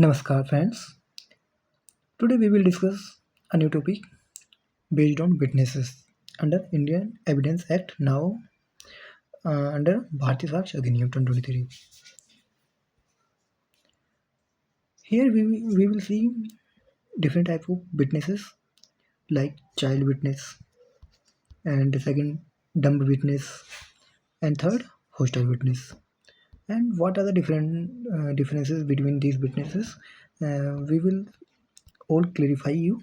Namaskar friends. Today we will discuss a new topic based on witnesses under Indian Evidence Act now under Bharatiya Sakshi Adhiniyam 2023. Here we will see different type of witnesses like child witness and second dumb witness and third hostile witness. And what are the different differences between these witnesses? We will all clarify you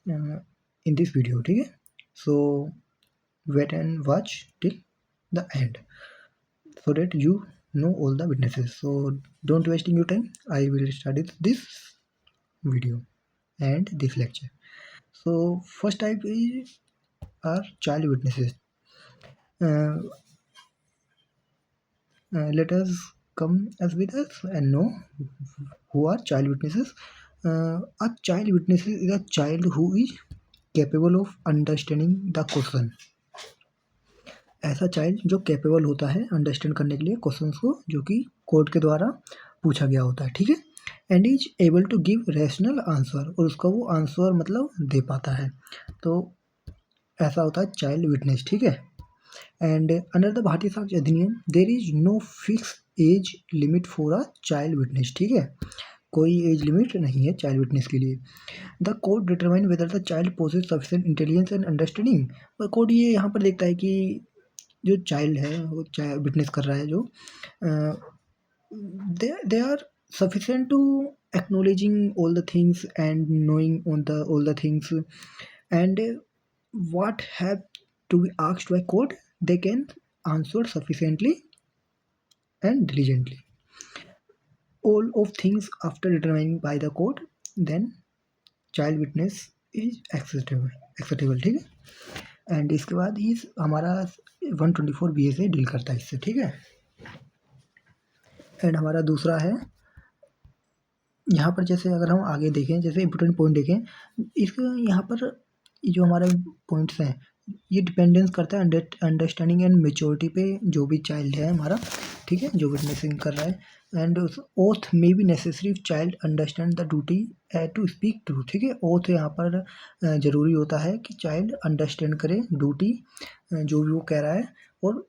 in this video. ठीक है? So wait and watch till the end so that you know all the witnesses. So don't wasting your time. I will start this video and this lecture. So first type is are child witnesses. uh, Let us come as with us and know who are child witnesses. A child witness is a child who is capable of understanding the question. ऐसा child जो capable होता है understand करने के लिए questions को जो कि कोर्ट के द्वारा पूछा गया होता है, ठीक है, and is able to give rational answer, और उसका वो आंसर मतलब दे पाता है, तो ऐसा होता है चाइल्ड विटनेस, ठीक है। एंड अंडर द भारतीय साक्ष्य अधिनियम there is no fix age limit for a child witness, ठीक है, कोई एज लिमिट नहीं है चाइल्ड विटनेस के लिए। The court determine whether the child possess sufficient intelligence and understanding, और कोर्ट ये यहाँ पर देखता है कि जो चाइल्ड है वो विटनेस कर रहा है जो they are sufficient to acknowledging all the things and knowing on the all the things, and what have to be asked by court they can answer sufficiently and diligently all of things after determining by the court, then child witness is acceptable, ठीक है। And इसके बाद इस हमारा 124 BA से deal करता है इससे, ठीक है। एंड हमारा दूसरा है यहाँ पर, जैसे अगर हम आगे देखें, जैसे इंपॉर्टेंट पॉइंट देखें इसका, यहाँ पर जो हमारे पॉइंट्स हैं ये डिपेंडेंस करता है अंडरस्टैंडिंग एंड मेच्योरिटी पे, जो भी चाइल्ड है हमारा, ठीक है, जो विटनेसिंग कर रहा है। And oath may be necessary child understand the duty to speak true, ठीक है, ओथ यहाँ पर ज़रूरी होता है कि चाइल्ड अंडरस्टैंड करे ड्यूटी जो भी वो कह रहा है और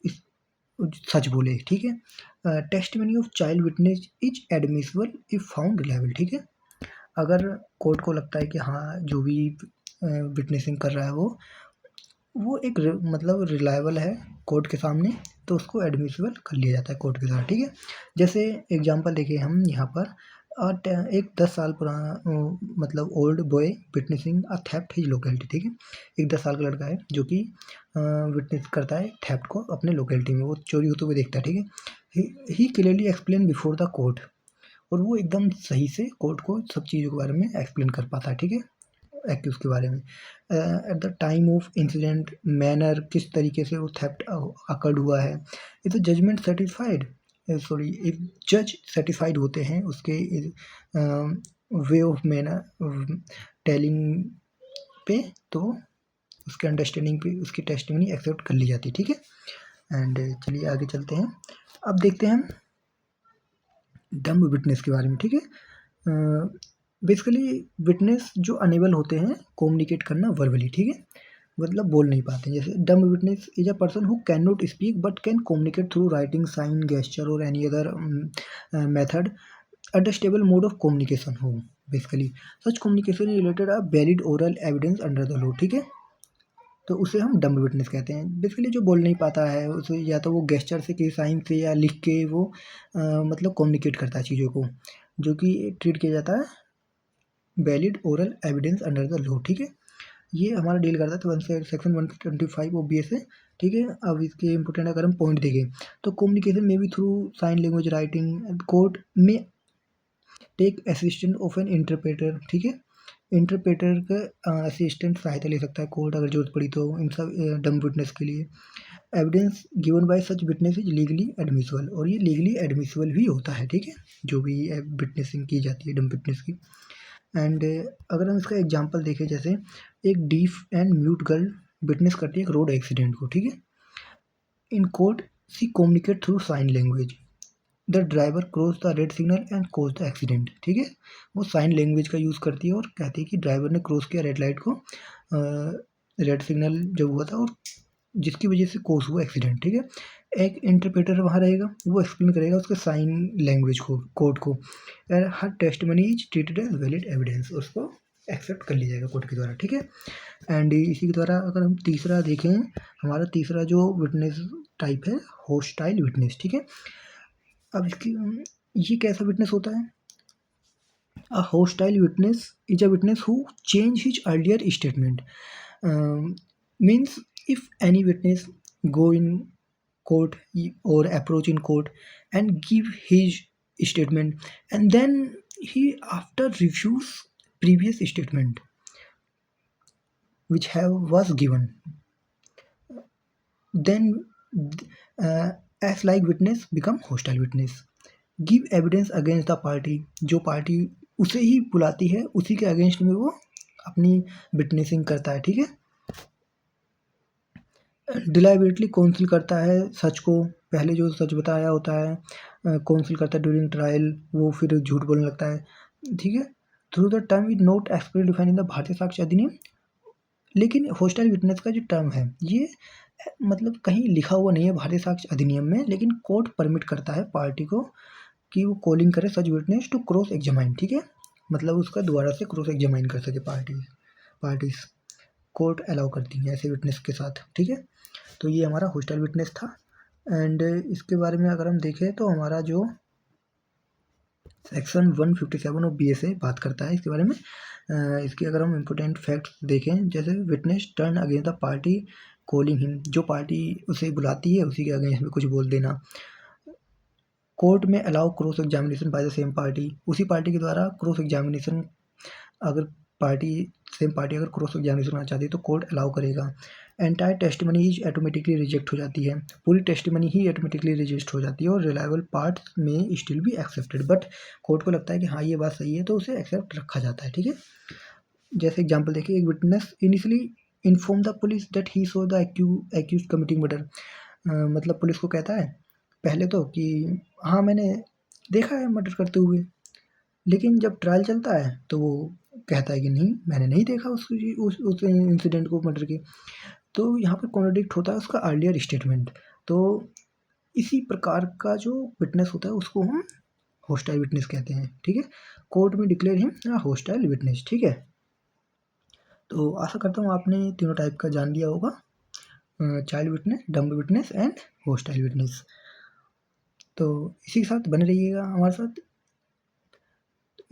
सच बोले, ठीक है। Testimony of child witness is admissible if found reliable, ठीक है, अगर कोर्ट को लगता है कि हाँ जो भी विटनेसिंग कर रहा है वो एक मतलब रिलायबल है कोर्ट के सामने, तो उसको एडमिसिबल कर लिया जाता है कोर्ट के साथ, ठीक है। जैसे एग्जांपल देखिए हम यहाँ पर एक 10 साल पुराना मतलब ओल्ड बॉय विटनेसिंग अ थेफ्ट हिज लोकेलिटी, ठीक है, एक 10 साल का लड़का है जो कि विटनेस करता है थेफ्ट को अपने लोकेलिटी में, वो चोरी होते हुए देखता है, ठीक है। He clearly explain before the court, और वो एकदम सही से कोर्ट को सब चीज़ों के बारे में एक्सप्लेन कर पाता है, ठीक है, एक्यूज के बारे में। At the time of incident manner, किस तरीके से वो थेफ्ट अकर्ड हुआ है, is the judgement satisfied, sorry एक जज सेटिस्फाइड होते हैं उसके वे ऑफ मैनर टेलिंग पे, तो उसके अंडरस्टैंडिंग पे उसकी टेस्टिमनी एक्सेप्ट कर ली जाती है, ठीक है। एंड चलिए आगे चलते हैं, अब देखते हैं हम डम्ब विटनेस के बारे में, ठीक है। बेसिकली विटनेस जो अनेबल होते हैं कम्युनिकेट करना वर्बली, ठीक है, मतलब बोल नहीं पाते, जैसे dumb witness is a person who can not speak but can communicate through writing, sign, gesture और any other method at a stable mode of communication हो, basically such communication related a valid oral evidence under the law, ठीक है, तो उसे हम dumb witness कहते हैं। Basically जो बोल नहीं पाता है उसे या तो वो गेस्चर से, किसी साइन से या लिख के वो मतलब कम्युनिकेट करता है चीज़ों को, जो कि ट्रीट किया जाता है valid oral evidence under the law, ठीक है। ये हमारा डील करता है तो सेक्शन 125 OBS से, ठीक है। अब इसके इंपॉर्टेंट अगर हम पॉइंट देखें तो कम्युनिकेशन में भी through sign language, writing, court में take assistant of an interpreter, ठीक है, इंटरप्रेटर का असिस्टेंट सहायता ले सकता है कोर्ट अगर जरूरत पड़ी तो इन सब डम्ब विटनेस के लिए। Evidence given by such witness is legally admissible, और ये लीगली एडमिसिबल भी होता है, ठीक है, जो भी विटनेसिंग की जाती है डम्ब विटनेस की। एंड अगर हम इसका एग्जांपल देखें, जैसे एक deaf and mute girl witness करती है एक रोड एक्सीडेंट को, ठीक है, in court she communicate through sign language, the driver cross the red signal and cause the accident. ठीक है, वो साइन लैंग्वेज का यूज़ करती है और कहती है कि ड्राइवर ने क्रॉस किया रेड लाइट को, रेड सिग्नल जब हुआ था, और जिसकी वजह से कॉज हुआ एक्सीडेंट। ठीक है, एक इंटरप्रेटर वहाँ रहेगा, वो एक्सप्लेन करेगा उसके साइन लैंग्वेज को, कोड को, and her testimony is treated as valid evidence, उसको एक्सेप्ट कर लिया जाएगा कोर्ट के द्वारा। ठीक है, एंड इसी के द्वारा अगर हम तीसरा देखें, हमारा तीसरा जो विटनेस टाइप है, होस्टाइल विटनेस। ठीक है, अब इसकी ये कैसा विटनेस होता है? A hostile witness is a witness who change his earlier statement. Means if any witness go in court or approach in court and give his statement, and then he after reviews previous statement which have was given, then as like witness become hostile witness. Give evidence against the party, जो party उसे ही बुलाती है उसी के against में वो अपनी witnessing करता है। ठीक है, डिलाइबिलिटली काउंसिल करता है सच को, पहले जो सच बताया होता है काउंसिल करता है ड्यूरिंग ट्रायल, वो फिर झूठ बोलने लगता है। ठीक है, through the term is not express define in the भारतीय साक्ष्य अधिनियम। लेकिन होस्टाइल विटनेस का जो टर्म है ये मतलब कहीं लिखा हुआ नहीं है भारतीय साक्ष्य अधिनियम में, लेकिन कोर्ट परमिट करता है पार्टी को कि वो कॉलिंग करे सच विटनेस टू क्रॉस एग्जामाइन। ठीक है, मतलब उसका दोबारा से क्रॉस एग्जामाइन कर सके पार्टीज कोर्ट अलाउ करती हैं ऐसे विटनेस के साथ। ठीक है, तो ये हमारा होस्टाइल विटनेस था। एंड इसके बारे में अगर हम देखें तो हमारा जो सेक्शन 157 ऑफ BSA बात करता है इसके बारे में। इसके अगर हम इम्पोर्टेंट फैक्ट्स देखें, जैसे witness turn against the party calling him, जो पार्टी उसे बुलाती है उसी के अगेंस्ट में कुछ बोल देना। कोर्ट में allow cross examination by the same party, उसी पार्टी के द्वारा क्रॉस एग्जामिनेशन, अगर सेम पार्टी अगर क्रॉस एग्जामिनेशन करना चाहती है तो कोर्ट अलाउ करेगा। एंटायर टेस्टिमनी ही ऑटोमेटिकली रिजेक्ट हो जाती है, पूरी टेस्टिमनी ही ऑटोमेटिकली रिजेक्ट हो जाती है, और रिलायबल पार्ट में स्टिल भी एक्सेप्टेड, बट कोर्ट को लगता है कि हाँ ये बात सही है तो उसे एक्सेप्ट रखा जाता है। ठीक है, जैसे एग्जाम्पल देखिए, एक witness initially inform the police that he saw the accused committing murder. मतलब पुलिस को कहता है पहले तो कि हाँ मैंने देखा है मर्डर करते हुए, लेकिन जब ट्रायल चलता है तो वो कहता है कि नहीं मैंने नहीं देखा उस इंसिडेंट को मर्डर के। तो यहाँ पर कॉन्ट्रडिक्ट होता है उसका अर्लियर स्टेटमेंट। तो इसी प्रकार का जो विटनेस होता है उसको हम होस्टाइल विटनेस कहते हैं। ठीक है, कोर्ट में डिक्लेयर हिम होस्टाइल विटनेस। ठीक है, तो आशा करता हूँ आपने तीनों टाइप का जान लिया होगा, child witness, dumb witness and hostile witness. तो इसी के साथ बने रहिएगा हमारे साथ,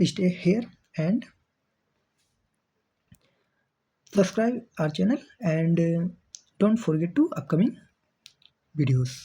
stay here and subscribe our channel, and don't forget to upcoming videos.